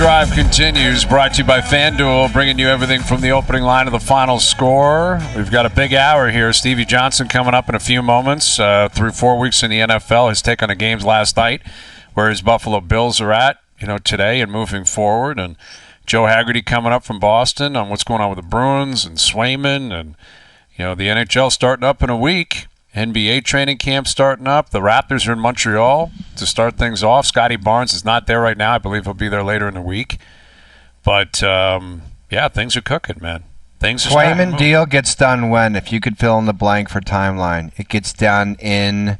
Overdrive continues, brought to you by FanDuel, bringing you everything from the opening line to the final score. We've got a big hour here. Stevie Johnson coming up in a few moments. Through 4 weeks in the NFL, his take on the games last night, where his Buffalo Bills are at, today and moving forward. And Joe Haggerty coming up from Boston on what's going on with the Bruins and Swayman. And, the NHL starting up in a week. NBA training camp starting up. The Raptors are in Montreal to start things off. Scotty Barnes is not there right now. I believe he'll be there later in the week. But, things are cooking, man. Swayman deal gets done when? If you could fill in the blank for timeline. It gets done in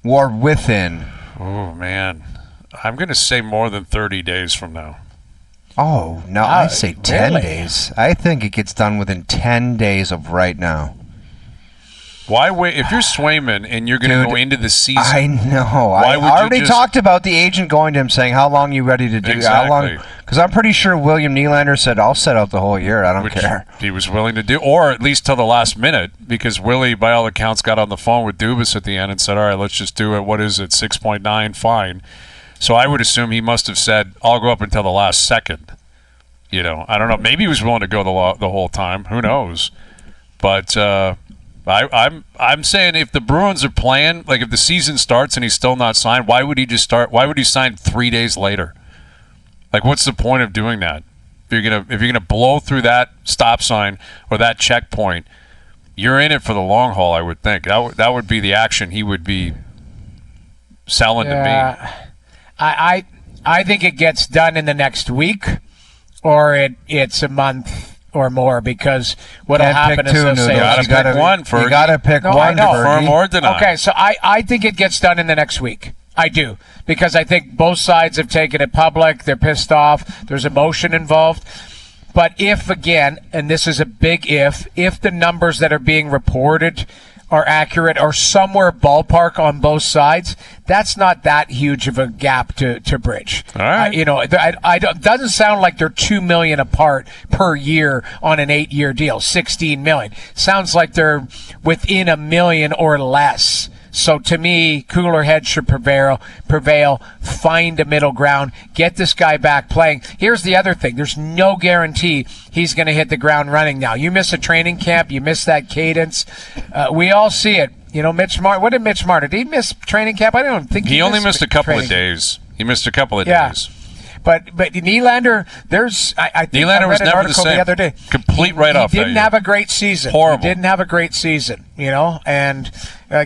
or within. Oh, man. I'm going to say more than 30 days from now. Oh, no, I say 10 days. I think it gets done within 10 days of right now. Why wait? If you're Swayman and you're going to go into the season, I know. I already talked about the agent going to him saying, "How long you ready to do?" Exactly. How long? Because I'm pretty sure William Nylander said, "I'll set out the whole year. I don't care." He was willing to do, or at least till the last minute, because Willie, by all accounts, got on the phone with Dubas at the end and said, "All right, let's just do it. What is it? 6.9, fine." So I would assume he must have said, "I'll go up until the last second." I don't know. Maybe he was willing to go the whole time. Who knows? But. I'm saying if the Bruins are playing, like if the season starts and he's still not signed, why would he just start? Why would he sign 3 days later? Like, what's the point of doing that? If you're gonna blow through that stop sign or that checkpoint, you're in it for the long haul. I would think that would be the action he would be selling to me. I think it gets done in the next week, or it's a month or more, because what'll happen is they'll say, you got to pick one. Confirm or deny. Okay, so I think it gets done in the next week. I do, because I think both sides have taken it public. They're pissed off. There's emotion involved. But if, again, and this is a big if the numbers that are being reported are accurate or somewhere ballpark on both sides, that's not that huge of a gap to bridge. All right. It doesn't sound like they're $2 million apart per year on an 8-year deal, $16 million. Sounds like they're within $1 million or less. So to me, cooler heads should prevail, find a middle ground, get this guy back playing. Here's the other thing. There's no guarantee he's going to hit the ground running now. You miss a training camp, you miss that cadence. We all see it. Mitch Martin. What did Mitch Martin? Did he miss training camp? I don't think he only missed a couple of days. He missed a couple of days. But Nylander, I think Nylander I read was an never article the other day. Complete write-off. He didn't have a great season. Horrible. He didn't have a great season, and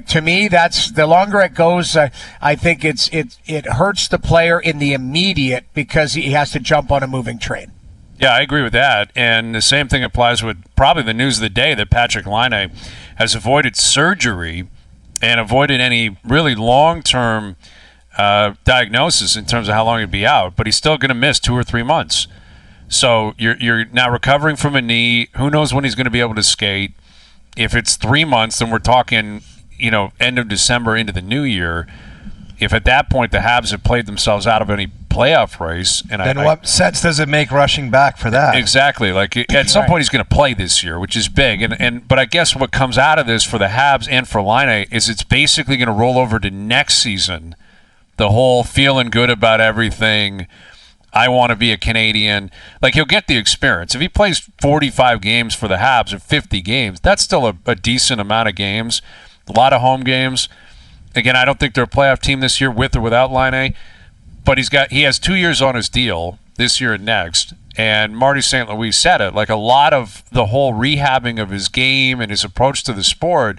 to me, that's the longer it goes. I think it hurts the player in the immediate because he has to jump on a moving train. Yeah, I agree with that. And the same thing applies with probably the news of the day that Patrick Laine has avoided surgery and avoided any really long-term diagnosis in terms of how long he'd be out, but he's still going to miss 2 or 3 months. So you're now recovering from a knee. Who knows when he's going to be able to skate? If it's 3 months, then we're talking, end of December into the new year. If at that point the Habs have played themselves out of any playoff race, and then what sense does it make rushing back for that? Exactly. Like at some point he's going to play this year, which is big. But I guess what comes out of this for the Habs and for Laine is it's basically going to roll over to next season. The whole feeling good about everything. I want to be a Canadian. Like, he'll get the experience. If he plays 45 games for the Habs or 50 games, that's still a decent amount of games. A lot of home games. Again, I don't think they're a playoff team this year with or without Laine. But he has 2 years on his deal, this year and next. And Marty St. Louis said it. Like, a lot of the whole rehabbing of his game and his approach to the sport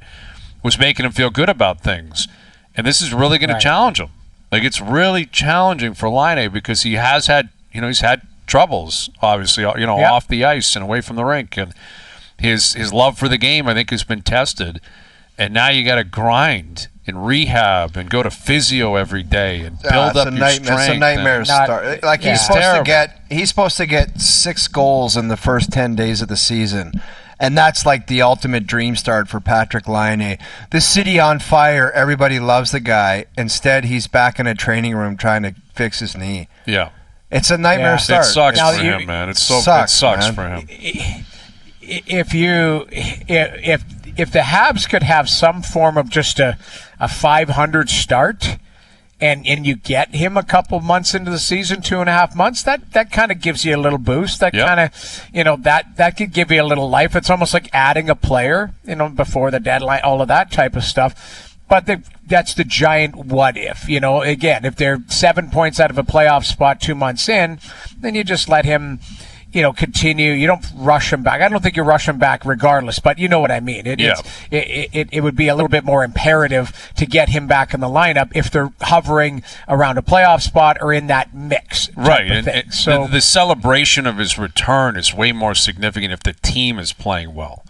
was making him feel good about things. And this is really going to challenge him. Like, it's really challenging for Laine because he has had, he's had troubles, obviously, off the ice and away from the rink. And his love for the game, I think, has been tested. And now you got to grind and rehab and go to physio every day and build up your strength. It's a nightmare start. Like, he's supposed to get 6 goals in the first 10 days of the season. And that's like the ultimate dream start for Patrick Laine. The city on fire. Everybody loves the guy. Instead, he's back in a training room trying to fix his knee. Yeah. It's a nightmare start. It sucks for him, man. It sucks for him. If the Habs could have some form of just a 500 start, and you get him a couple months into the season, 2.5 months, that kind of gives you a little boost. That kind of, that could give you a little life. It's almost like adding a player, before the deadline, all of that type of stuff. But that's the giant what if. Again, if they're 7 points out of a playoff spot 2 months in, then you just let him continue. You don't rush him back. I don't think you rush him back regardless, but you know what I mean. It would be a little bit more imperative to get him back in the lineup if they're hovering around a playoff spot or in that mix. Right. And so the celebration of his return is way more significant if the team is playing well.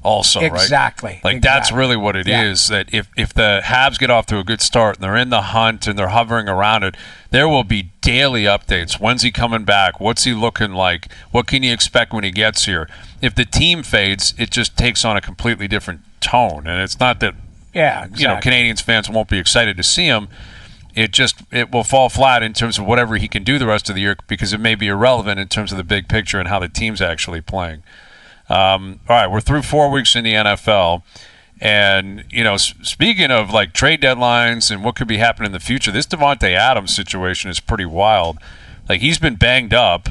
Also, exactly. Right? That's really what it is, that if the Habs get off to a good start and they're in the hunt and they're hovering around it, there will be daily updates. When's he coming back? What's he looking like? What can you expect when he gets here? If the team fades, it just takes on a completely different tone. And it's not that Canadians fans won't be excited to see him. It will fall flat in terms of whatever he can do the rest of the year, because it may be irrelevant in terms of the big picture and how the team's actually playing. All right, we're through 4 weeks in the NFL, and speaking of trade deadlines and what could be happening in the future, this Davante Adams situation is pretty wild. He's been banged up,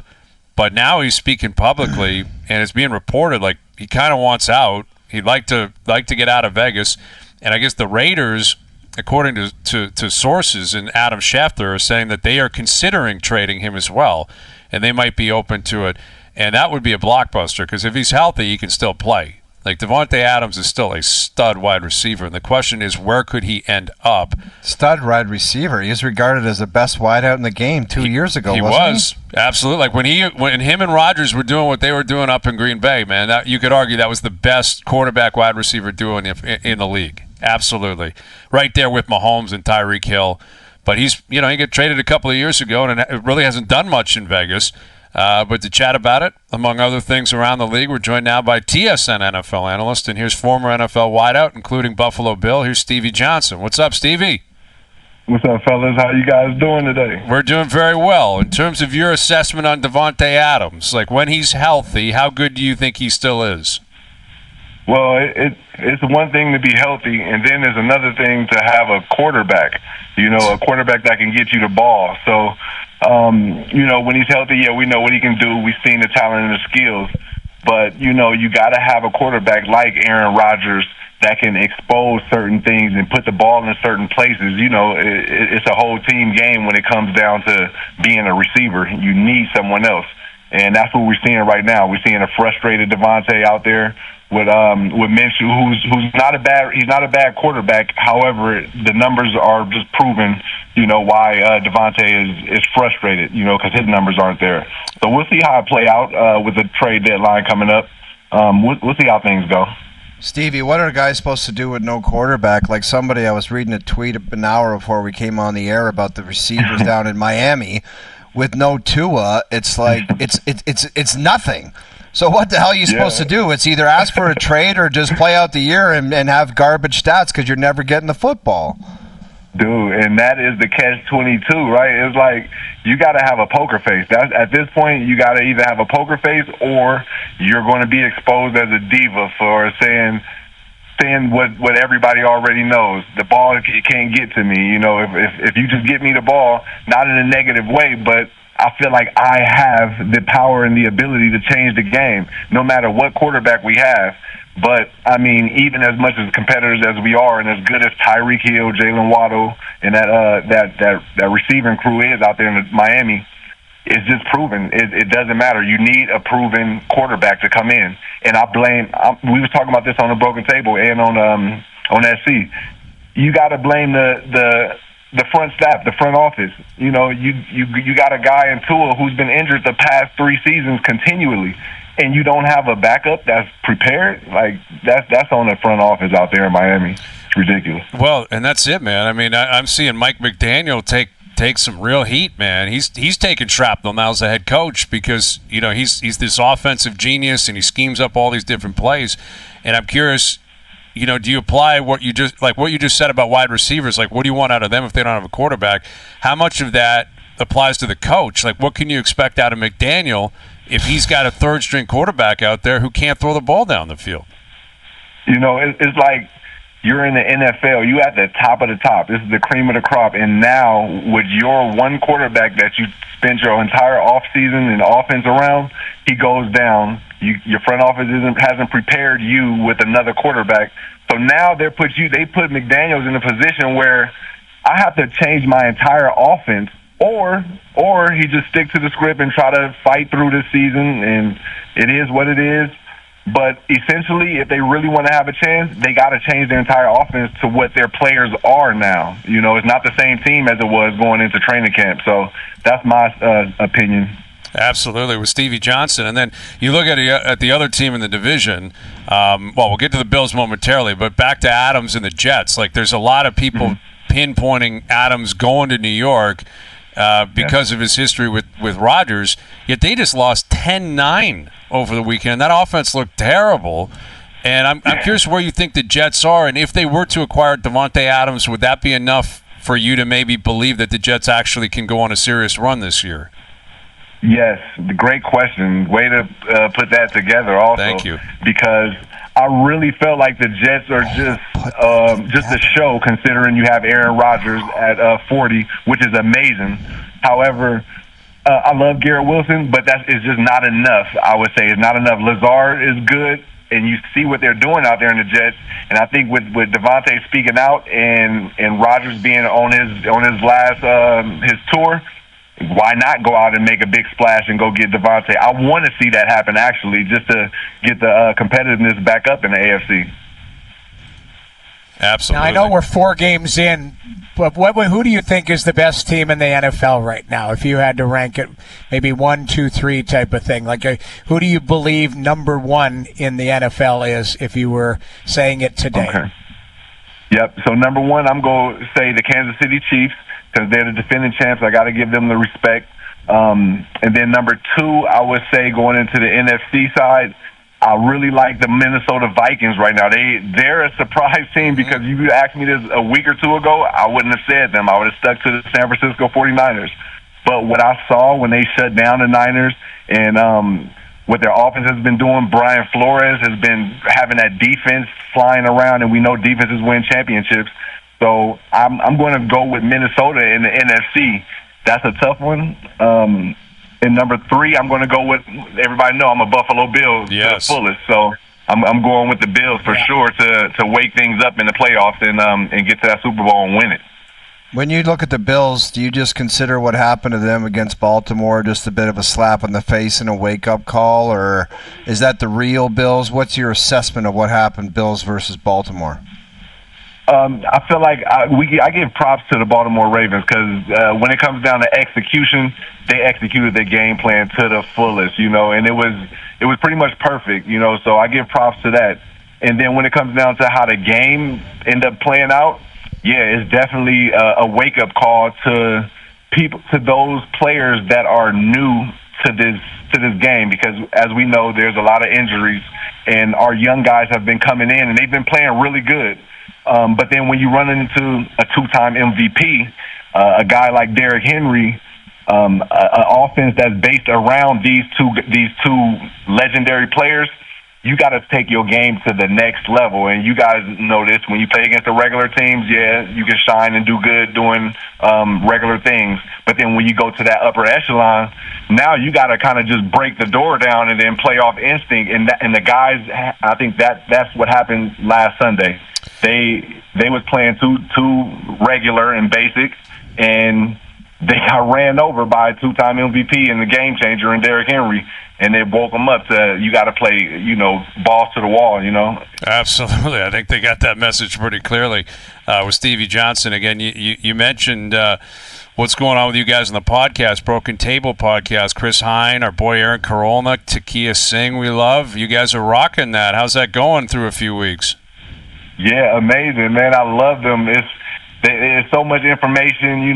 but now he's speaking publicly, and it's being reported he kind of wants out. He'd like to get out of Vegas, and I guess the Raiders, according to sources and Adam Schefter, are saying that they are considering trading him as well, and they might be open to it. And that would be a blockbuster, because if he's healthy, he can still play. Davante Adams is still a stud wide receiver, and the question is, where could he end up? Stud wide receiver. He was regarded as the best wideout in the game 2 years ago. He was absolutely. When him and Rodgers were doing what they were doing up in Green Bay, man, you could argue that was the best quarterback wide receiver duo in the league. Absolutely, right there with Mahomes and Tyreek Hill. But he got traded a couple of years ago, and it really hasn't done much in Vegas. But to chat about it, among other things around the league, we're joined now by TSN NFL analyst, and here's former NFL wideout, including Buffalo Bill. Here's Stevie Johnson. What's up, Stevie? What's up, fellas? How you guys doing today? We're doing very well. In terms of your assessment on Davante Adams, when he's healthy, how good do you think he still is? Well, it's one thing to be healthy, and then there's another thing to have a quarterback. A quarterback that can get you the ball. So, when he's healthy, we know what he can do. We've seen the talent and the skills. But, you got to have a quarterback like Aaron Rodgers that can expose certain things and put the ball in certain places. It's a whole team game when it comes down to being a receiver. You need someone else. And that's what we're seeing right now. We're seeing a frustrated Davante out there with Minshew, who's not a bad quarterback. However, the numbers are just proving, why Davante is frustrated, because his numbers aren't there. So we'll see how it play out with the trade deadline coming up. We'll see how things go. Stevie, what are guys supposed to do with no quarterback? I was reading a tweet an hour before we came on the air about the receivers down in Miami with no Tua. It's it's nothing. So what the hell are you supposed to do? It's either ask for a trade or just play out the year and have garbage stats because you're never getting the football. Dude, and that is the catch-22, right? It's you got to have a poker face. At this point, you got to either have a poker face or you're going to be exposed as a diva for saying what everybody already knows. The ball can't get to me. If you just get me the ball, not in a negative way, but I feel like I have the power and the ability to change the game, no matter what quarterback we have. But, even as much as competitors as we are and as good as Tyreek Hill, Jalen Waddle, and that receiving crew is out there in Miami, it's just proven. It doesn't matter. You need a proven quarterback to come in. And we was talking about this on the Broken Table and on SC. You got to blame the front staff, the front office. You got a guy in Tua who's been injured the past 3 seasons continually, and you don't have a backup that's prepared. That's on the front office out there in Miami. It's ridiculous. Well, and that's it, man. I'm seeing Mike McDaniel take some real heat, man. He's taking shrapnel now as a head coach because he's this offensive genius and he schemes up all these different plays. And I'm curious, do you apply what you just said about wide receivers? What do you want out of them if they don't have a quarterback? How much of that applies to the coach? What can you expect out of McDaniel if he's got a third-string quarterback out there who can't throw the ball down the field? It's You're in the NFL. You at the top of the top. This is the cream of the crop. And now, with your one quarterback that you spent your entire offseason and offense around, he goes down. Your front office hasn't prepared you with another quarterback. So now they put McDaniels in a position where I have to change my entire offense, or he just stick to the script and try to fight through this season, and it is what it is. But essentially, if they really want to have a chance, they got to change their entire offense to what their players are now. It's not the same team as it was going into training camp. So that's my opinion. Absolutely, with Stevie Johnson. And then you look at the other team in the division. We'll get to the Bills momentarily, but back to Adams and the Jets. Like, there's a lot of people pinpointing Adams going to New York because of his history with Rodgers, yet they just lost 10-9 over the weekend. That offense looked terrible. And I'm curious where you think the Jets are, and if they were to acquire Davante Adams, would that be enough for you to maybe believe that the Jets actually can go on a serious run this year? Yes, great question. Way to put that together also. Thank you. Because I really felt like the Jets are just a show, considering you have Aaron Rodgers at 40, which is amazing. However, I love Garrett Wilson, but that is just not enough. I would say it's not enough. Lazard is good, and you see what they're doing out there in the Jets. And I think with Davante speaking out and Rodgers being on his last his tour, why not go out and make a big splash and go get Davante? I want to see that happen, actually, just to get the competitiveness back up in the AFC. Absolutely. Now, I know we're 4 games in, but who do you think is the best team in the NFL right now? If you had to rank it, maybe 1, 2, 3 type of thing. Like, who do you believe number 1 in the NFL is, if you were saying it today? Okay. Yep. So number 1, I'm going to say the Kansas City Chiefs, because they're the defending champs. I got to give them the respect. And then number 2, I would say, going into the NFC side, I really like the Minnesota Vikings right now. They're a surprise team, because if you asked me this a week or 2 ago, I wouldn't have said them. I would have stuck to the San Francisco 49ers. But what I saw when they shut down the Niners and what their offense has been doing, Brian Flores has been having that defense flying around, and we know defenses win championships. So I'm going to go with Minnesota in the NFC. That's a tough one. And number 3, I'm going to go with, everybody know I'm a Buffalo Bills to the fullest. So I'm going with the Bills for sure to wake things up in the playoffs and get to that Super Bowl and win it. When you look at the Bills, do you just consider what happened to them against Baltimore just a bit of a slap in the face and a wake-up call, or is that the real Bills? What's your assessment of what happened, Bills versus Baltimore? I feel like I give props to the Baltimore Ravens, because when it comes down to execution, they executed their game plan to the fullest, and it was pretty much perfect, so I give props to that. And then when it comes down to how the game ended up playing out, it's definitely a wake-up call to people, to those players that are new to this game, because as we know, there's a lot of injuries, and our young guys have been coming in and they've been playing really good. But then when you run into a 2-time MVP, a guy like Derrick Henry, an offense that's based around these two legendary players, you got to take your game to the next level. And you guys know this, when you play against the regular teams, you can shine and do good doing regular things. But then when you go to that upper echelon, now you got to kind of just break the door down and then play off instinct. And the guys, I think that's what happened last Sunday. They was playing too regular and basic, and they got ran over by a 2-time MVP and the game changer in Derrick Henry, and they woke them up to, you got to play, balls to the wall, Absolutely. I think they got that message pretty clearly with Stevie Johnson. Again, you mentioned what's going on with you guys on the podcast, Broken Table podcast. Chris Hine, our boy Aaron Karolnik, Takia Singh, we love. You guys are rocking that. How's that going through a few weeks? Yeah, amazing, man. I love them. There's so much information,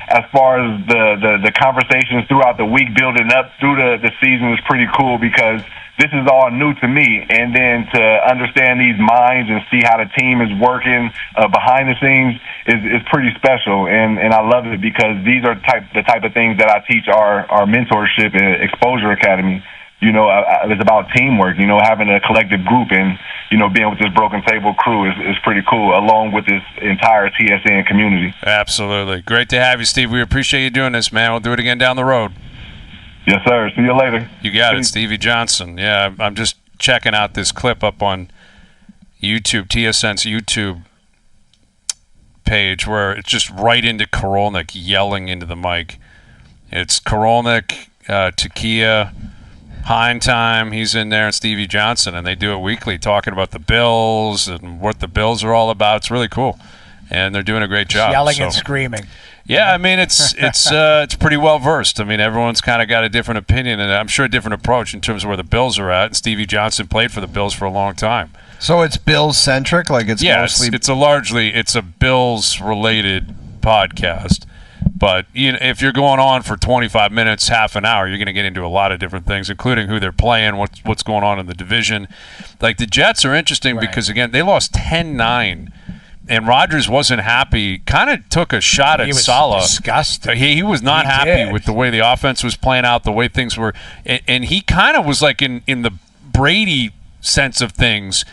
as far as the conversations throughout the week building up through the season is pretty cool, because this is all new to me. And then to understand these minds and see how the team is working behind the scenes is pretty special. And I love it, because these are the type of things that I teach our mentorship and exposure academy. it's about teamwork, having a collective group and, being with this Broken Table crew is pretty cool, along with this entire TSN community. Absolutely. Great to have you, Steve. We appreciate you doing this, man. We'll do it again down the road. Yes, sir. See you later. You got it, Stevie Johnson. Yeah, I'm just checking out this clip up on YouTube, TSN's YouTube page, where it's just right into Korolnik yelling into the mic. It's Korolnik, Takia, Hine time, he's in there, and Stevie Johnson, and they do it weekly, talking about the Bills and what the Bills are all about. It's really cool, and they're doing a great job. Yelling and screaming. Yeah, I mean, it's pretty well versed. I mean, everyone's kind of got a different opinion, and I'm sure a different approach in terms of where the Bills are at. And Stevie Johnson played for the Bills for a long time. So it's Bills centric, like it's mostly. It's a Bills related podcast. But if you're going on for 25 minutes, half an hour, you're going to get into a lot of different things, including who they're playing, what's going on in the division. Like the Jets are interesting because, again, they lost 10-9, and Rodgers wasn't happy. Kind of took a shot at Saleh. Disgusted. He was not happy with the way the offense was playing out, the way things were. And he kind of was like in the Brady sense of things,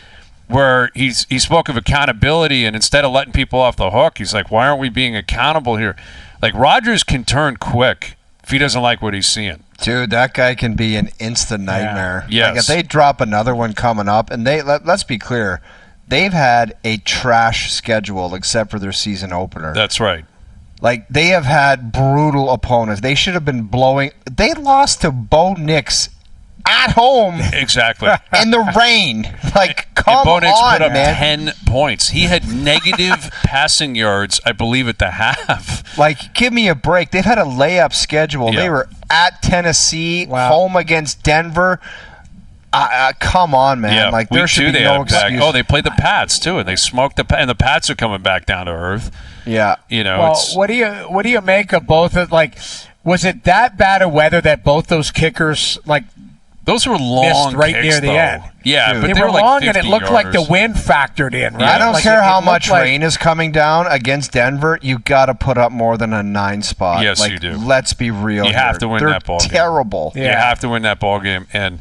where he spoke of accountability, and instead of letting people off the hook, he's like, why aren't we being accountable here? Like, Rodgers can turn quick if he doesn't like what he's seeing. Dude, that guy can be an instant nightmare. Yeah. Yes. Like, if they drop another one coming up, and let's be clear, they've had a trash schedule except for their season opener. That's right. Like, they have had brutal opponents. They should have been blowing. They lost to Bo Nix at home. Exactly. In the rain. Like, come on, Bo Nix put up man. 10 points. He had negative passing yards, I believe, at the half. Like, give me a break. They've had a layup schedule. Yeah. They were at Tennessee, home against Denver. Come on, man. Yeah, like, there should be no excuse. Oh, they played the Pats, too, and they smoked and the Pats are coming back down to earth. Yeah. What do you make of both of, like, was it that bad of weather that both those kickers, like, those were long right kicks, near the end? Yeah, Dude, but they were like long, and it looked yarders. like the wind factored in, right? I don't like care how much rain is coming down against Denver. You got to put up more than a 9 spot. Yes, like, you do. Let's be real. You have to win that ball game. They're terrible. Yeah. You have to win that ball game, and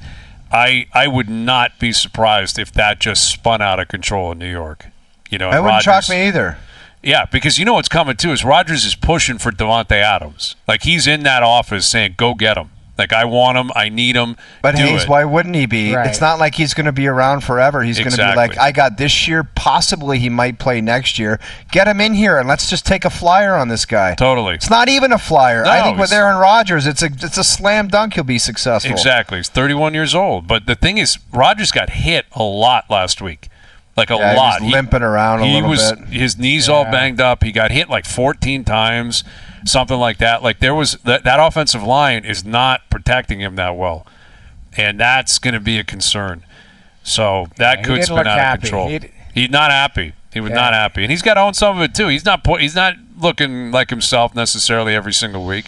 I would not be surprised if that just spun out of control in New York. That wouldn't shock me either. Yeah, because you know what's coming too is Rodgers is pushing for Davante Adams. Like, he's in that office saying, "Go get him." Like, I want him. I need him. But Hayes, why wouldn't he be? Right. It's not like he's going to be around forever. He's going to be like, I got this year. Possibly he might play next year. Get him in here, and let's just take a flyer on this guy. Totally. It's not even a flyer. No, I think with Aaron Rodgers, it's a slam dunk he'll be successful. Exactly. He's 31 years old. But the thing is, Rodgers got hit a lot last week. Like, a lot. He was limping around a little bit. His knees all banged up. He got hit like 14 times. Something like that. Like, there was that offensive line is not protecting him that well, and that's going to be a concern. So that could spin out of control. He's not happy. He was not happy, and he's got to own some of it too. He's not looking like himself necessarily every single week,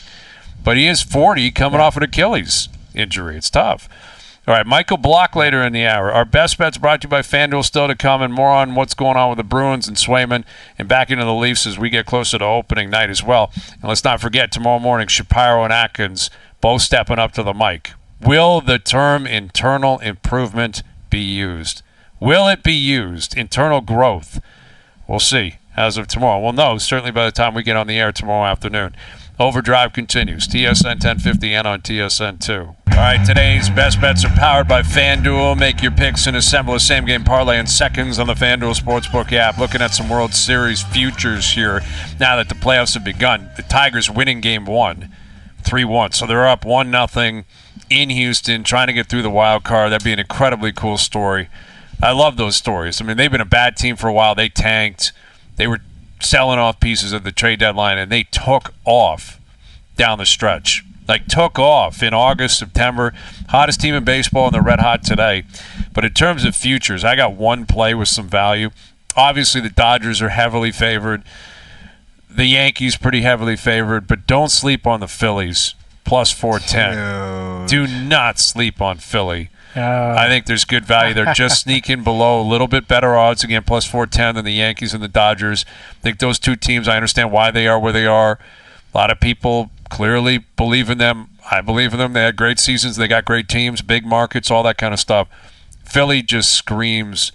but he is 40, coming off an Achilles injury. It's tough. All right, Michael Block later in the hour. Our best bets brought to you by FanDuel still to come, and more on what's going on with the Bruins and Swayman and back into the Leafs as we get closer to opening night as well. And let's not forget, tomorrow morning, Shapiro and Atkins both stepping up to the mic. Will the term internal improvement be used? Will it be used? Internal growth? We'll see as of tomorrow. We'll know certainly by the time we get on the air tomorrow afternoon. Overdrive continues. TSN 1050 and on TSN 2. All right, today's best bets are powered by FanDuel. Make your picks and assemble a same-game parlay in seconds on the FanDuel Sportsbook app. Looking at some World Series futures here now that the playoffs have begun. The Tigers winning Game 1, 3-1. So they're up 1-0 in Houston, trying to get through the wild card. That'd be an incredibly cool story. I love those stories. I mean, they've been a bad team for a while. They tanked. They were selling off pieces of the trade deadline, and they took off down the stretch. Like, took off in August, September. Hottest team in baseball, and they're red hot today. But in terms of futures, I got one play with some value. Obviously, the Dodgers are heavily favored. The Yankees pretty heavily favored, but don't sleep on the Phillies, plus 410. Do not sleep on Philly. I think there's good value. They're just sneaking below a little bit better odds, again, plus 410 than the Yankees and the Dodgers. I think those two teams, I understand why they are where they are. A lot of people clearly believe in them. I believe in them. They had great seasons. They got great teams, big markets, all that kind of stuff. Philly just screams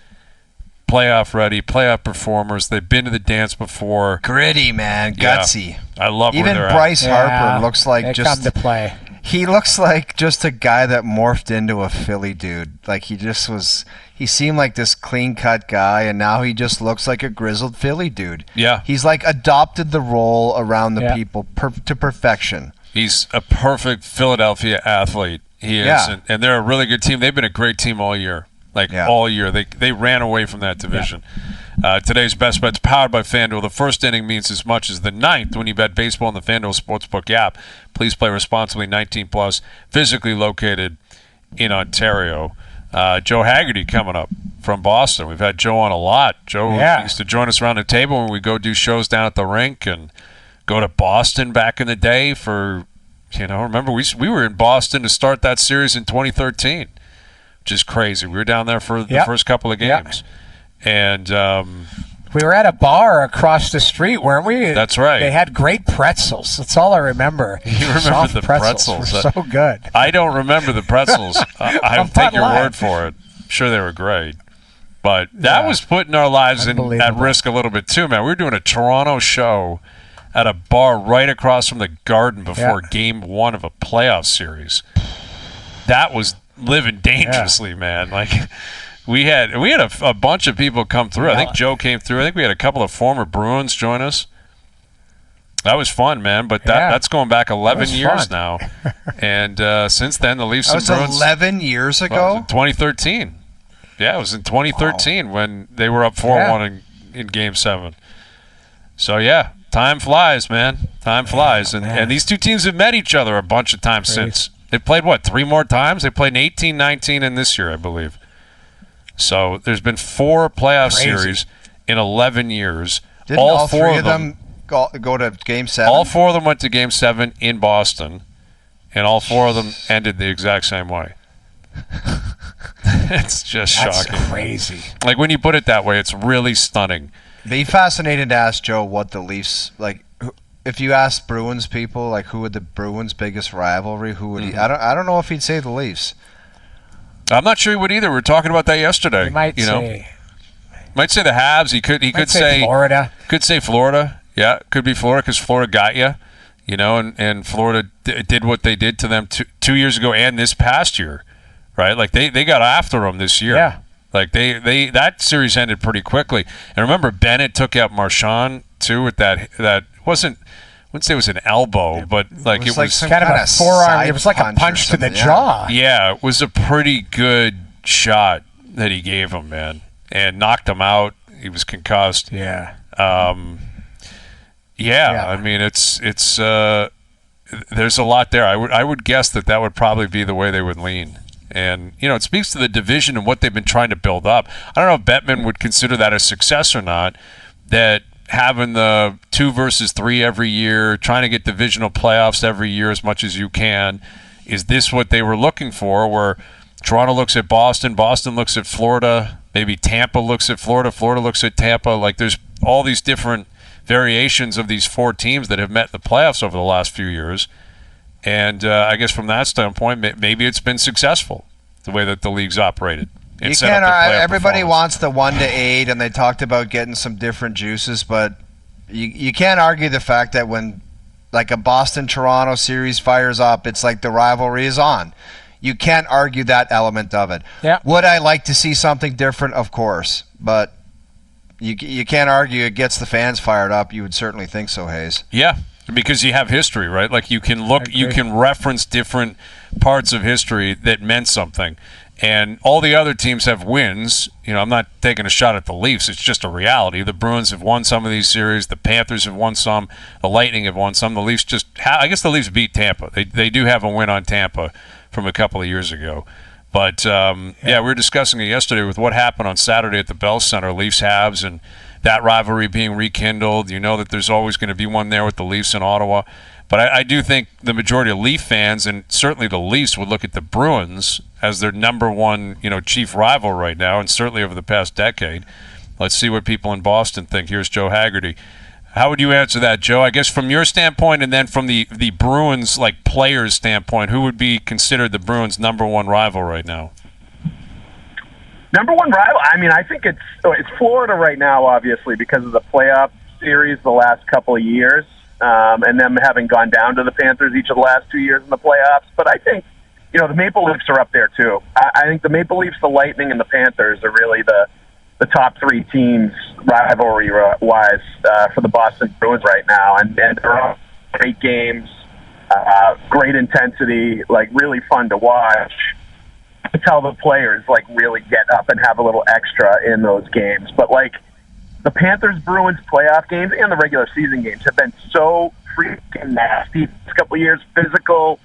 playoff ready, playoff performers. They've been to the dance before. Gritty, man, gutsy. Yeah. I love even where they're Bryce at. Harper looks like they just come to play. He looks like just a guy that morphed into a Philly dude. Like he seemed like this clean-cut guy, and now he just looks like a grizzled Philly dude. Yeah. He's like adopted the role around the people to perfection. He's a perfect Philadelphia athlete. He is, and they're a really good team. They've been a great team all year. All year. They ran away from that division. Yeah. Today's Best Bets powered by FanDuel. The first inning means as much as the ninth when you bet baseball in the FanDuel Sportsbook app. Please play responsibly, 19 plus, physically located in Ontario. Joe Haggerty coming up from Boston. We've had Joe on a lot. Joe used to join us around the table when we go do shows down at the rink and go to Boston back in the day for, remember we were in Boston to start that series in 2013. Which is crazy. We were down there for the first couple of games. And we were at a bar across the street, weren't we? That's right. They had great pretzels. That's all I remember. You remember Soft the pretzels. Were so good. I don't remember the pretzels. I'll take your word for it. I'm sure they were great. But that was putting our lives at risk a little bit too, man. We were doing a Toronto show at a bar right across from the Garden before Game 1 of a playoff series. That was living dangerously, man. Like we had a bunch of people come through. I think Joe came through. I think we had a couple of former Bruins join us. That was fun, man. But that's going back 11 years now. And since then, the Leafs and Bruins. 11 years ago? Well, 2013. Yeah, it was in 2013 when they were up 4-1 in Game 7. So, time flies, man. Time flies. And these two teams have met each other a bunch of times since. They've played, 3 more times? They played in 18, 19, and this year, I believe. So there's been 4 playoff series in 11 years. Didn't all 4 of them go to Game 7? All 4 of them went to Game 7 in Boston, and all 4 of them ended the exact same way. It's just shocking. That's crazy. Like, when you put it that way, it's really stunning. Be fascinated to ask Joe what the Leafs, if you ask Bruins people, who would the Bruins' biggest rivalry, who would he? I don't know if he'd say the Leafs. I'm not sure he would either. We were talking about that yesterday. He might say. Might say the Habs. He could say Florida. Could say Florida. Yeah, could be Florida because Florida got you. And Florida did what they did to them 2 years ago and this past year, right? Like they got after them this year. Yeah. Like they that series ended pretty quickly. And remember, Bennett took out Marchand too with that wasn't. I wouldn't say it was an elbow, but it was kind of a forearm. It was like a punch to the jaw. Yeah, it was a pretty good shot that he gave him, man, and knocked him out. He was concussed. Yeah. I mean, it's there's a lot there. I would guess that would probably be the way they would lean. And, it speaks to the division and what they've been trying to build up. I don't know if Bettman would consider that a success or not, that having the 2 versus 3 every year, trying to get divisional playoffs every year as much as you can. Is this what they were looking for, where Toronto looks at Boston, Boston looks at Florida, maybe Tampa looks at Florida, Florida looks at Tampa? Like, there's all these different variations of these 4 teams that have met in the playoffs over the last few years. And I guess from that standpoint, maybe it's been successful, the way that the league's operated. You can't. Everybody wants the 1 to 8, and they talked about getting some different juices, but you can't argue the fact that when a Boston-Toronto series fires up, it's like the rivalry is on. You can't argue that element of it. Yeah. Would I like to see something different? Of course, but you can't argue it gets the fans fired up. You would certainly think so, Hayes. Yeah, because you have history, right? Like you can reference different parts of history that meant something. And all the other teams have wins. I'm not taking a shot at the Leafs. It's just a reality. The Bruins have won some of these series. The Panthers have won some. The Lightning have won some. The Leafs I guess the Leafs beat Tampa. They do have a win on Tampa from a couple of years ago. But, we were discussing it yesterday with what happened on Saturday at the Bell Center, Leafs Habs, and that rivalry being rekindled. You know that there's always going to be one there with the Leafs in Ottawa. But I do think the majority of Leaf fans, and certainly the Leafs, would look at the Bruins as their number one, chief rival right now, and certainly over the past decade. Let's see what people in Boston think. Here's Joe Haggerty How would you answer that, Joe? I guess from your standpoint, and then from the Bruins players' standpoint, who would be considered the Bruins' number one rival right now? Number one rival? I mean, I think it's Florida right now, obviously, because of the playoff series the last couple of years, and them having gone down to the Panthers each of the last 2 years in the playoffs. But I think, the Maple Leafs are up there, too. I think the Maple Leafs, the Lightning, and the Panthers are really the top three teams rivalry-wise for the Boston Bruins right now. And they're all great games, great intensity, really fun to watch. To tell the players, really get up and have a little extra in those games. But, the Panthers-Bruins playoff games and the regular season games have been so freaking nasty this couple of years. Physical,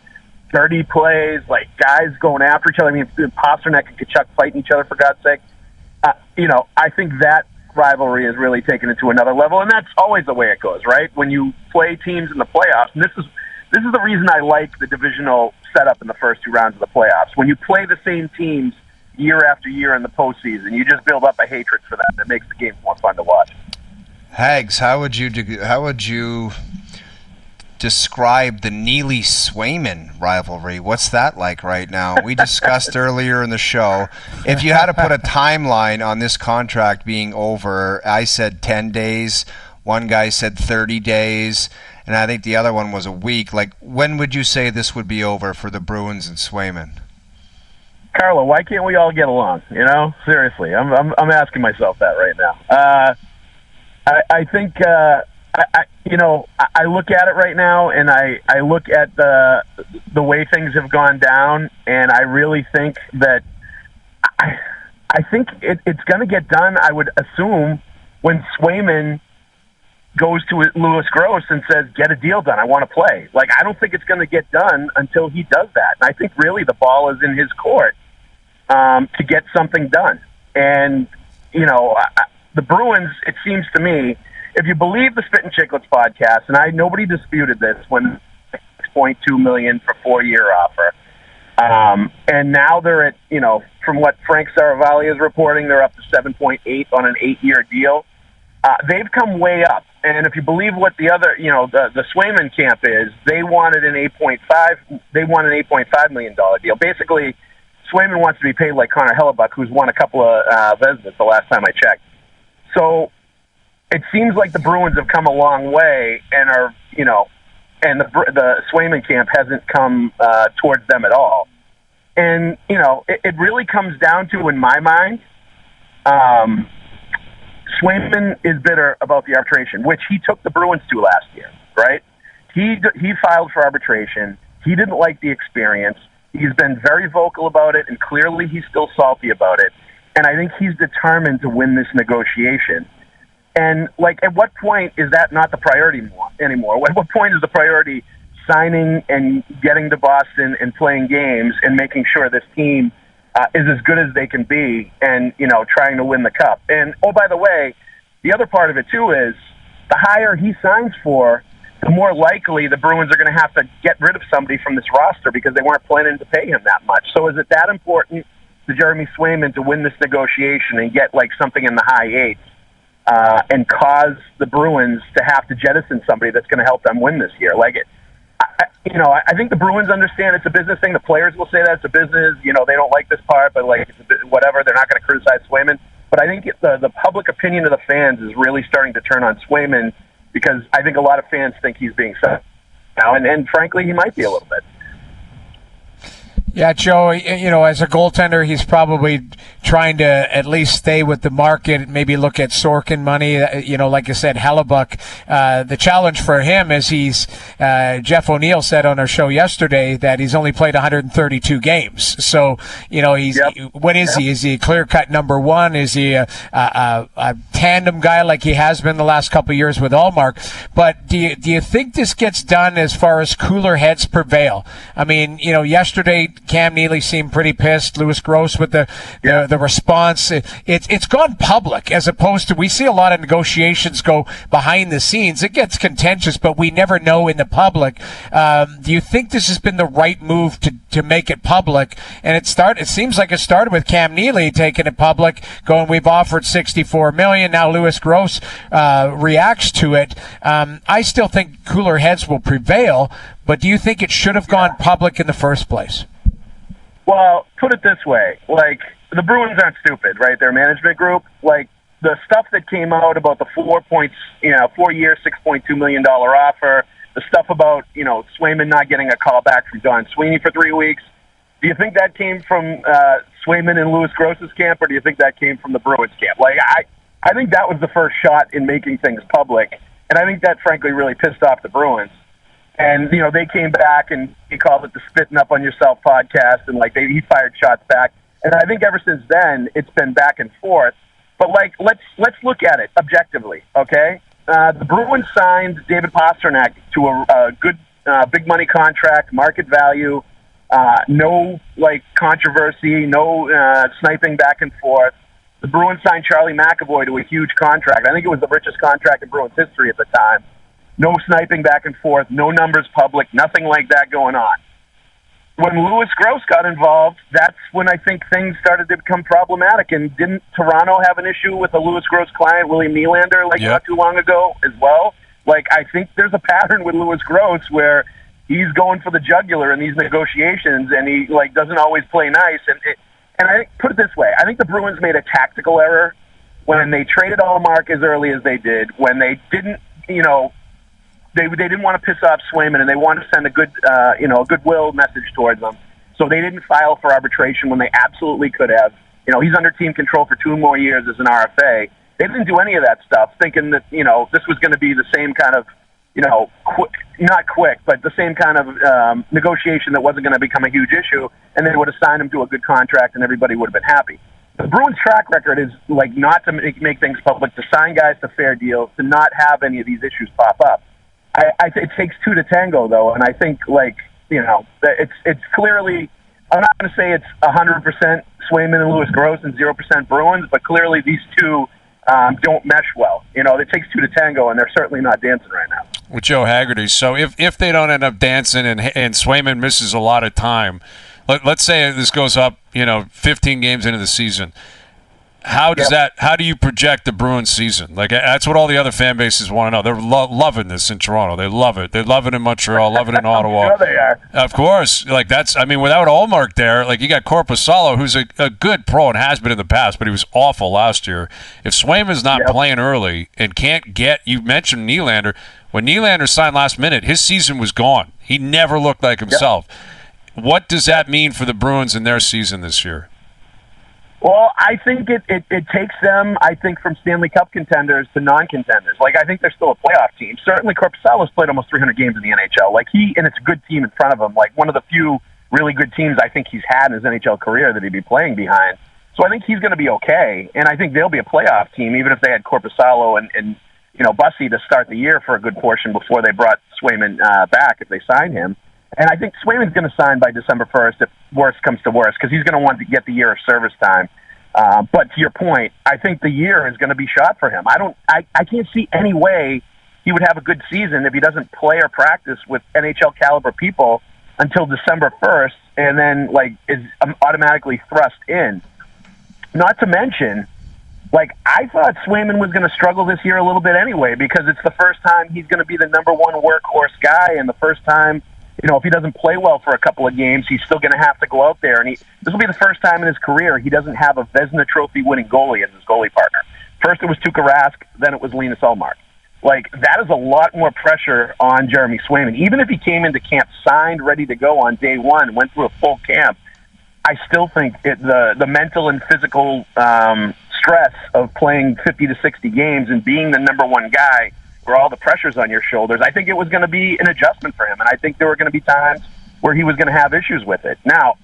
dirty plays, guys going after each other. I mean, Pasternak and Kachuk fighting each other, for God's sake. I think that rivalry has really taken it to another level, and that's always the way it goes, right? When you play teams in the playoffs, and this is the reason I like the divisional setup in the first two rounds of the playoffs. When you play the same teams year after year in the postseason, you just build up a hatred for them. It makes the games more fun to watch. Hags, how would you describe the Neely-Swayman rivalry? What's that like right now? We discussed earlier in the show, if you had to put a timeline on this contract being over, I said 10 days. One guy said 30 days. And I think the other one was a week. When would you say this would be over for the Bruins and Swayman? Carlo, why can't we all get along? Seriously, I'm asking myself that right now. I think I look at it right now, and I look at the way things have gone down, and I really think that I think it's going to get done. I would assume when Swayman goes to Louis Gross and says, get a deal done, I want to play. I don't think it's going to get done until he does that. And I think really the ball is in his court to get something done. And, the Bruins, it seems to me, if you believe the Spit and Chicklets podcast, and nobody disputed this when $6.2 million for 4-year offer. And now they're at, from what Frank Saravalli is reporting, they're up to 7.8 on an 8-year deal. They've come way up. And if you believe what the other, the Swayman camp is, they wanted an $8.5 million deal. Basically, Swayman wants to be paid like Connor Hellebuck, who's won a couple of Vezina the last time I checked. So it seems like the Bruins have come a long way and are, and the Swayman camp hasn't come towards them at all. And, it really comes down to, in my mind, Swayman is bitter about the arbitration, which he took the Bruins to last year, right? He filed for arbitration. He didn't like the experience. He's been very vocal about it, and clearly he's still salty about it. And I think he's determined to win this negotiation. And, at what point is that not the priority anymore? At what point is the priority signing and getting to Boston and playing games and making sure this team is as good as they can be and, trying to win the cup? And, oh, by the way, the other part of it, too, is the higher he signs for, the more likely the Bruins are going to have to get rid of somebody from this roster because they weren't planning to pay him that much. So is it that important to Jeremy Swayman to win this negotiation and get, something in the high eights and cause the Bruins to have to jettison somebody that's going to help them win this year? I think the Bruins understand it's a business thing. The players will say that it's a business. They don't like this part, but it's whatever. They're not going to criticize Swayman. But I think the public opinion of the fans is really starting to turn on Swayman because I think a lot of fans think he's being set now, and frankly, he might be a little bit. Yeah, Joe, as a goaltender, he's probably trying to at least stay with the market, maybe look at Sorkin money. Like I said, Hellebuck. The challenge for him is Jeff O'Neill said on our show yesterday that he's only played 132 games. So, what is he? Is he a clear-cut number one? Is he a tandem guy like he has been the last couple of years with Allmark? But do you think this gets done as far as cooler heads prevail? I mean, yesterday Cam Neely seemed pretty pissed. Louis Gross with the response. It's gone public as opposed to, we see a lot of negotiations go behind the scenes. It gets contentious, but we never know in the public. Do you think this has been the right move to make it public? And it seems like it started with Cam Neely taking it public, going, we've offered $64 million. Now Louis Gross reacts to it. I still think cooler heads will prevail, but do you think it should have gone public in the first place? Well, put it this way. Like, the Bruins aren't stupid, right? Their management group. Like, the stuff that came out about the 4-year, $6.2 million offer, the stuff about, Swayman not getting a call back from Don Sweeney for 3 weeks. Do you think that came from Swayman and Louis Gross's camp, or do you think that came from the Bruins camp? Like, I think that was the first shot in making things public, and I think that, frankly, really pissed off the Bruins. And, they came back, and he called it the Spitting Up on Yourself podcast, and, he fired shots back. And I think ever since then, it's been back and forth. But, let's look at it objectively, okay? The Bruins signed David Pastrnak to a good big money contract, market value, no, controversy, no sniping back and forth. The Bruins signed Charlie McAvoy to a huge contract. I think it was the richest contract in Bruins history at the time. No sniping back and forth, no numbers public, nothing like that going on. When Louis Gross got involved, that's when I think things started to become problematic. And didn't Toronto have an issue with a Louis Gross client, William Nylander, not too long ago as well? I think there's a pattern with Louis Gross where he's going for the jugular in these negotiations, and he doesn't always play nice. And I think, put it this way, I think the Bruins made a tactical error when they traded Allmark as early as they did, when they didn't, they didn't want to piss off Swayman, and they wanted to send a good, a goodwill message towards them. So they didn't file for arbitration when they absolutely could have. He's under team control for 2 more years as an RFA. They didn't do any of that stuff, thinking that, this was going to be the same kind of, not quick, but the same kind of negotiation that wasn't going to become a huge issue, and they would have signed him to a good contract, and everybody would have been happy. The Bruins' track record is not to make things public, to sign guys to fair deals, to not have any of these issues pop up. It takes 2 to tango, though, and I think it's clearly. I'm not going to say it's 100% Swayman and Louis Gross and 0% Bruins, but clearly these two don't mesh well. It takes 2 to tango, and they're certainly not dancing right now. With Joe Haggerty. So if they don't end up dancing and Swayman misses a lot of time, let's say this goes up, 15 games into the season. How does how do you project the Bruins season? That's what all the other fan bases want to know. They're loving this in Toronto. They love it. They love it in Montreal, love it in Ottawa. Sure they are. Of course. Without Allmark there, you got Korpisalo, who's a good pro and has been in the past, but he was awful last year. If Swayman's not playing early and can't get, you mentioned Nylander. When Nylander signed last minute, his season was gone. He never looked like himself. What does that mean for the Bruins in their season this year? Well, I think it takes them, from Stanley Cup contenders to non-contenders. I think they're still a playoff team. Certainly, Korpisalo's played almost 300 games in the NHL. And it's a good team in front of him. One of the few really good teams I think he's had in his NHL career that he'd be playing behind. So I think he's going to be okay. And I think they'll be a playoff team, even if they had Korpisalo and Bussy to start the year for a good portion before they brought Swayman back if they signed him. And I think Swayman's going to sign by December 1st if worst comes to worst, because he's going to want to get the year of service time. But to your point, I think the year is going to be shot for him. I can't see any way he would have a good season if he doesn't play or practice with NHL caliber people until December 1st, and then is automatically thrust in. Not to mention, I thought Swayman was going to struggle this year a little bit anyway, because it's the first time he's going to be the number one workhorse guy, and the first time, if he doesn't play well for a couple of games, he's still going to have to go out there. And this will be the first time in his career he doesn't have a Vezina Trophy winning goalie as his goalie partner. First it was Tuukka Rask, then it was Linus Ullmark. That is a lot more pressure on Jeremy Swayman. Even if he came into camp signed, ready to go on day one, went through a full camp, I still think the mental and physical stress of playing 50 to 60 games and being the number one guy where all the pressure's on your shoulders, I think it was going to be an adjustment for him. And I think there were going to be times where he was going to have issues with it. Now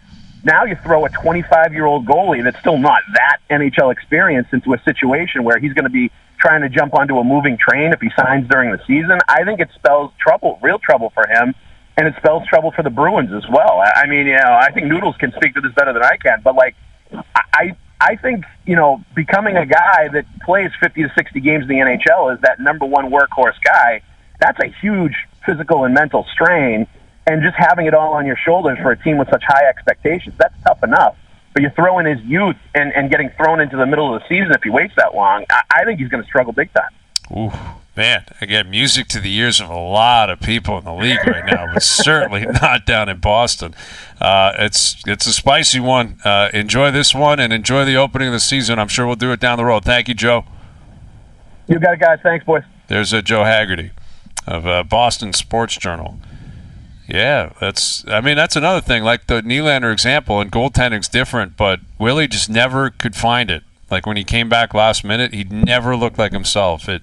you throw a 25-year-old goalie that's still not that NHL experience into a situation where he's going to be trying to jump onto a moving train if he signs during the season. I think it spells trouble, real trouble for him. and it spells trouble for the Bruins as well. I mean, I think Noodles can speak to this better than I can, but like, I think, becoming a guy that plays 50 to 60 games in the NHL is that number one workhorse guy. That's a huge physical and mental strain, and just having it all on your shoulders for a team with such high expectations, that's tough enough. But you throw in his youth and getting thrown into the middle of the season if he waits that long, I think he's going to struggle big time. Ooh, man. Again, music to the ears of a lot of people in the league right now, but certainly not down in Boston. It's a spicy one. Enjoy this one and enjoy the opening of the season. I'm sure we'll do it down the road. Thank you, Joe. You got it, guys. Thanks, boys. There's Joe Haggerty of Boston Sports Journal. Yeah, that's another thing. Like the Nylander example, and goaltending's different, but Willie just never could find it. Like when he came back last minute, he never looked like himself. It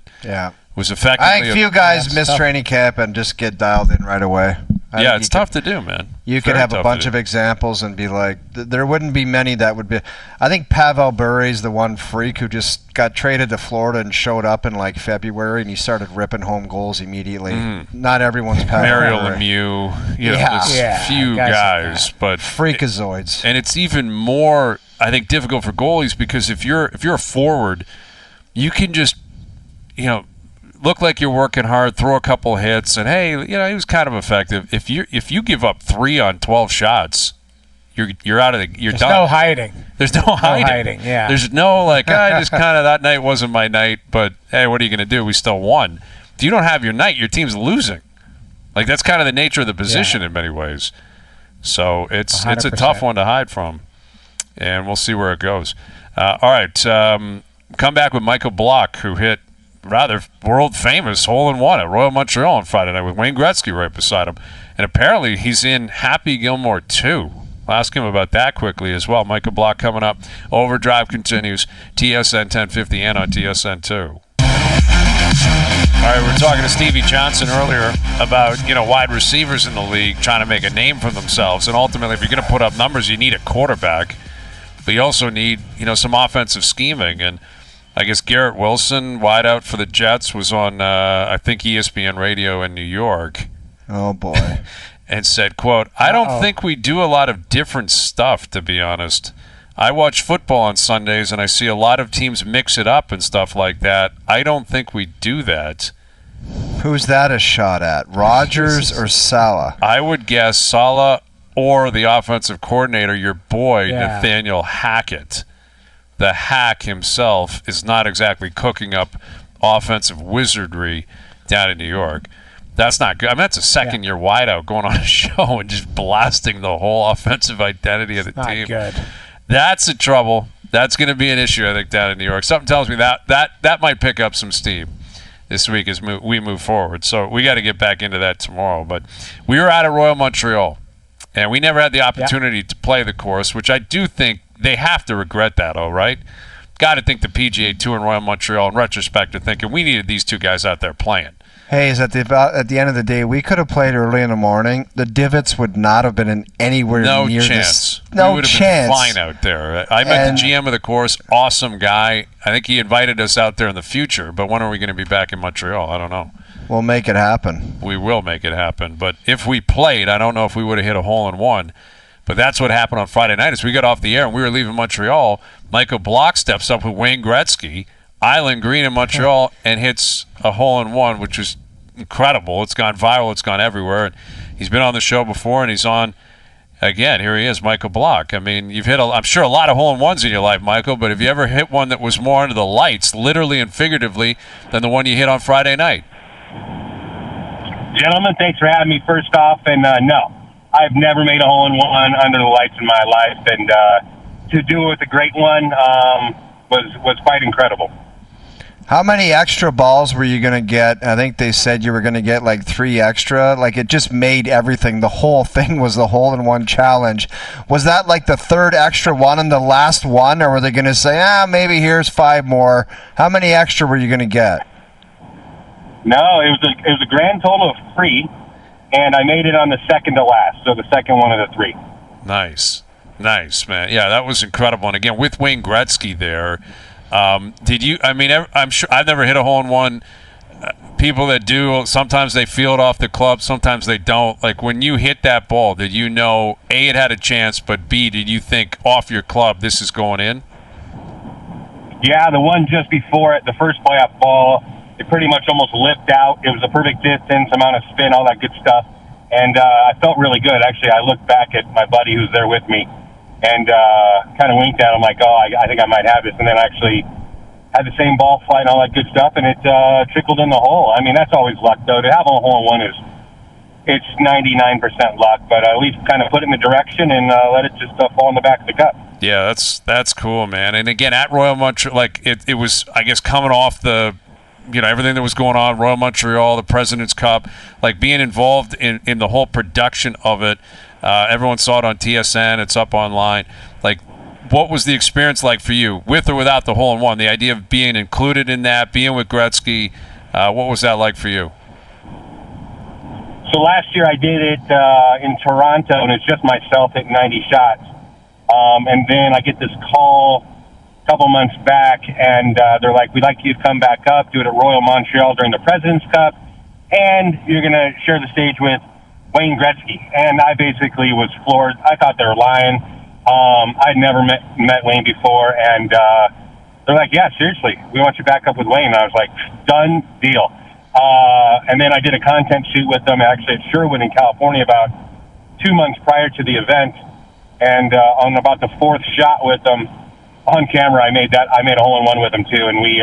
was effectively. I think few guys miss training camp and just get dialed in right away. It's tough to do, man. You could have a bunch of examples and be like, there wouldn't be many that would be. I think Pavel Bure's the one freak who just got traded to Florida and showed up in like February, and he started ripping home goals immediately. Not everyone's Pavel Mario Bure. Lemieux, there's few guys, but freakazoids. And it's even more, I think, difficult for goalies because if you're a forward, you can just, look like you're working hard, throw a couple hits, and hey, he was kind of effective. If you give up 3 on 12 shots, you're out of the. You're There's done. no hiding. There's no hiding. Yeah. There's no I just kind of that night wasn't my night, but hey, what are you going to do? We still won. If you don't have your night, your team's losing. Like that's kind of the nature of the position in many ways. So it's 100%. a tough one to hide from, and we'll see where it goes. All right, come back with Michael Block, who hit rather world-famous hole-in-one at Royal Montreal on Friday night with Wayne Gretzky right beside him. And apparently he's in Happy Gilmore 2. I'll ask him about that quickly as well. Michael Block coming up. Overdrive continues. TSN 1050 and on TSN 2. All right, we were talking to Stevie Johnson earlier about, wide receivers in the league trying to make a name for themselves. And ultimately, if you're going to put up numbers, you need a quarterback. But you also need, some offensive scheming. And I guess Garrett Wilson, wideout for the Jets, was on, I think, ESPN Radio in New York. Oh, boy. And said, quote, I don't think we do a lot of different stuff, to be honest. I watch football on Sundays, and I see a lot of teams mix it up and stuff like that. I don't think we do that. Who's that a shot at? Rodgers or Saleh? I would guess Saleh or the offensive coordinator, your boy, Nathaniel Hackett. The hack himself is not exactly cooking up offensive wizardry down in New York. That's not good. I mean, that's a second-year wideout going on a show and just blasting the whole offensive identity of the team. Not good. That's a trouble. That's going to be an issue, I think, down in New York. Something tells me that might pick up some steam this week as we move forward. So we got to get back into that tomorrow. But we were out at Royal Montreal, and we never had the opportunity to play the course, which I do think they have to regret that, right? Got to think the PGA Tour and Royal Montreal, in retrospect, are thinking we needed these two guys out there playing. Hayes, at the end of the day, we could have played early in the morning. The divots would not have been in anywhere near chance. this. No we would have chance. been fine out there. I met the GM of the course, awesome guy. I think he invited us out there in the future, but when are we going to be back in Montreal? I don't know. We'll make it happen. We will make it happen. But if we played, I don't know if we would have hit a hole-in-one. But that's what happened on Friday night. As we got off the air and we were leaving Montreal, Michael Block steps up with Wayne Gretzky, Island Green in Montreal, and hits a hole-in-one, which is incredible. It's gone viral. It's gone everywhere. And he's been on the show before, and he's on again. Here he is, Michael Block. I mean, you've hit, I'm sure, a lot of hole-in-ones in your life, Michael, but have you ever hit one that was more under the lights, literally and figuratively, than the one you hit on Friday night? Gentlemen, thanks for having me first off. And no, I've never made a hole-in-one under the lights in my life. And to do it with a great one was quite incredible. How many extra balls were you going to get? I think they said you were going to get like 3 extra. Like it just made everything. The whole thing was the hole-in-one challenge. Was that like the 3rd extra one and the last one? Or were they going to say, maybe here's 5 more? How many extra were you going to get? No, it was a grand total of 3, and I made it on the second to last, so the second one of the 3. Nice, man. Yeah, that was incredible. And again, with Wayne Gretzky there, did you? I mean, I'm sure I've never hit a hole-in-one people that do, sometimes they feel it off the club, sometimes they don't. Like when you hit that ball, did you know, A, it had a chance, but B, did you think off your club this is going in? Yeah, the one just before it, the first playoff ball, it pretty much almost lipped out. It was a perfect distance, amount of spin, all that good stuff. And I felt really good. Actually, I looked back at my buddy who's there with me and kind of winked at him like, I think I might have this. And then I actually had the same ball fly and all that good stuff, and it trickled in the hole. I mean, that's always luck, though. To have a hole-in-one it's 99% luck, but at least kind of put it in the direction and let it just fall in the back of the cup. Yeah, that's cool, man. And again, at Royal Montreal, like it was, I guess, coming off the, everything that was going on, Royal Montreal, the President's Cup, like being involved in the whole production of it. Everyone saw it on TSN. It's up online. Like, what was the experience like for you, with or without the hole-in-one? The idea of being included in that, being with Gretzky, what was that like for you? So last year I did it in Toronto, and it's just myself hitting 90 shots. And then I get this call a couple months back, and they're like, we'd like you to come back up, do it at Royal Montreal during the President's Cup, and you're going to share the stage with Wayne Gretzky. And I basically was floored. I thought they were lying. I'd never met Wayne before, and they're like, yeah, seriously, we want you back up with Wayne. And I was like, done deal. And then I did a content shoot with them actually at Sherwood in California about 2 months prior to the event, and on about the fourth shot with them on camera, I made a hole-in-one with him too, and we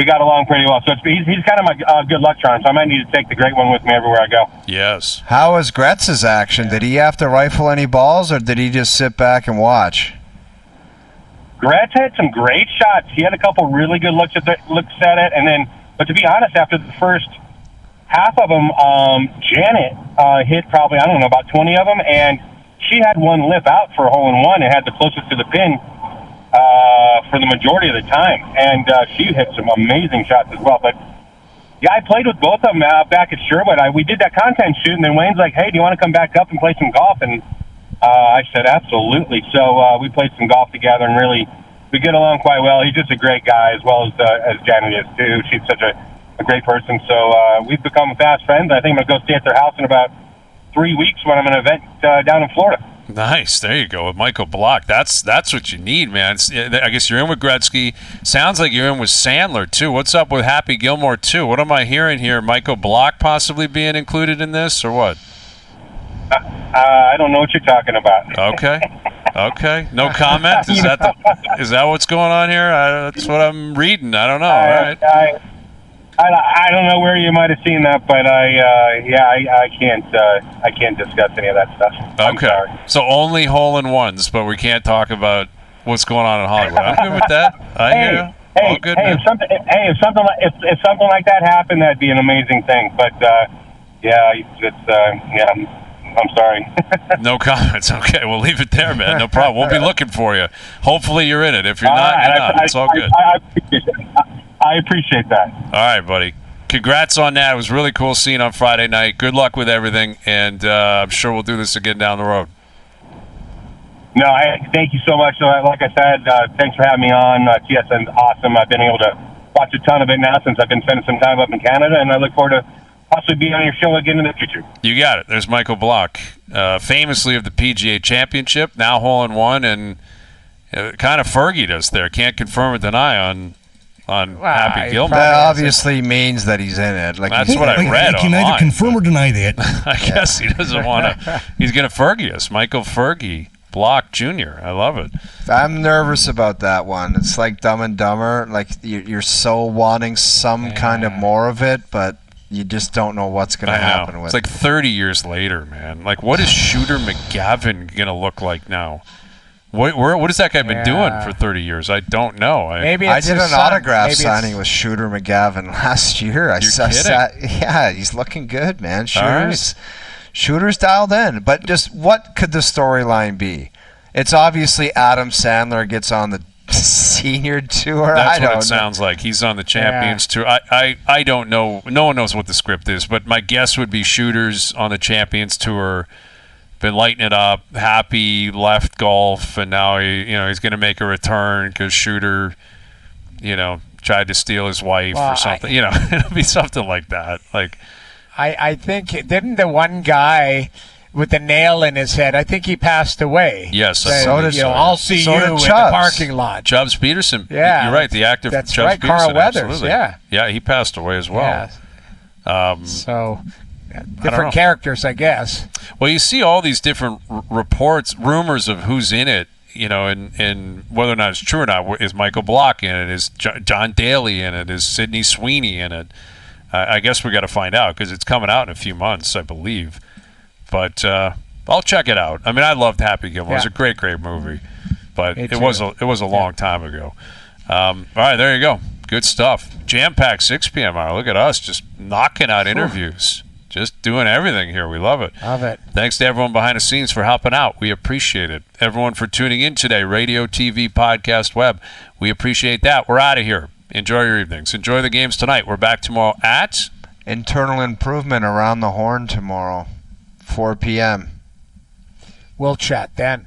got along pretty well. So he's kind of my good luck charm, so I might need to take the great one with me everywhere I go. Yes. How was Gretz's action? Did he have to rifle any balls, or did he just sit back and watch? Gretz had some great shots. He had a couple really good looks at it, and then, but to be honest, after the first half of them, Janet hit probably, I don't know, about 20 of them, and she had one lip out for a hole-in-one and had the closest to the pin for the majority of the time, and she hit some amazing shots as well. But yeah, I played with both of them back at Sherwood. We did that content shoot, and then Wayne's like, hey, do you want to come back up and play some golf? And I said, absolutely. So we played some golf together, and really, we get along quite well. He's just a great guy, as well as Janet is, too. She's such a great person. So we've become fast friends. I think I'm going to go stay at their house in about 3 weeks when I'm at an event down in Florida. Nice. There you go with Michael Block. That's what you need, man. I guess you're in with Gretzky. Sounds like you're in with Sandler, too. What's up with Happy Gilmore, too? What am I hearing here? Michael Block possibly being included in this, or what? I don't know what you're talking about. Okay. No comment? Is that what's going on here? That's what I'm reading. I don't know. All right. I don't know where you might have seen that, but I can't discuss any of that stuff. Okay. So only hole-in-ones, but we can't talk about what's going on in Hollywood. I'm good with that. If something like that happened, that'd be an amazing thing. But I'm sorry. No comments. Okay, we'll leave it there, man. No problem. We'll be looking for you. Hopefully you're in it. If you're not, you're not. It's all good. I appreciate that. All right, buddy. Congrats on that. It was really cool seeing on Friday night. Good luck with everything, and I'm sure we'll do this again down the road. No, thank you so much. Like I said, thanks for having me on. TSN's awesome. I've been able to watch a ton of it now since I've been spending some time up in Canada, and I look forward to possibly being on your show again in the future. You got it. There's Michael Block, famously of the PGA Championship, now hole-in-one, and kind of Fergie does there. Can't confirm or deny on Happy Gilmore. That obviously means that he's in it. That's what I read. I can neither confirm or deny that. I guess he doesn't want to. He's going to Fergie us. Michael Fergie, Block Jr. I love it. I'm nervous about that one. It's like Dumb and Dumber. Like you're so wanting some kind of more of it, but you just don't know what's going to happen with it. It's like 30 years later, man. Like, what is Shooter McGavin going to look like now? What has that guy been doing for 30 years? I don't know. I did an autograph signing with Shooter McGavin last year. You're kidding? Yeah, he's looking good, man. Shooter's dialed in. But just what could the storyline be? It's obviously Adam Sandler gets on the senior tour. That's what it sounds like. He's on the Champions Tour. I don't know. No one knows what the script is, but my guess would be Shooter's on the Champions Tour. Been lighting it up. Happy left golf, and now he's going to make a return because Shooter, tried to steal his wife or something. It'll be something like that. Like, I think didn't the one guy with the nail in his head, I think he passed away. Yes, so did I'll see you in the parking lot. Chubbs Peterson. Yeah, you're right. The actor. That's Chubbs right. Peterson, Carl Weathers. absolutely. Yeah, he passed away as well. Yeah. Different characters, I guess. Well, you see all these different reports, rumors of who's in it. And whether or not it's true or not, is Michael Block in it? Is John Daly in it? Is Sidney Sweeney in it? I guess we got to find out because it's coming out in a few months, I believe. But I'll check it out. I mean, I loved Happy Gilmore. It was a great, great movie. But it was a long time ago. All right, there you go. Good stuff. Jam-packed 6 p.m. hour. Look at us just knocking out interviews. Just doing everything here. We love it. Love it. Thanks to everyone behind the scenes for helping out. We appreciate it. Everyone for tuning in today, radio, TV, podcast, web. We appreciate that. We're out of here. Enjoy your evenings. Enjoy the games tonight. We're back tomorrow at Internal Improvement Around the Horn tomorrow, 4 p.m. We'll chat then.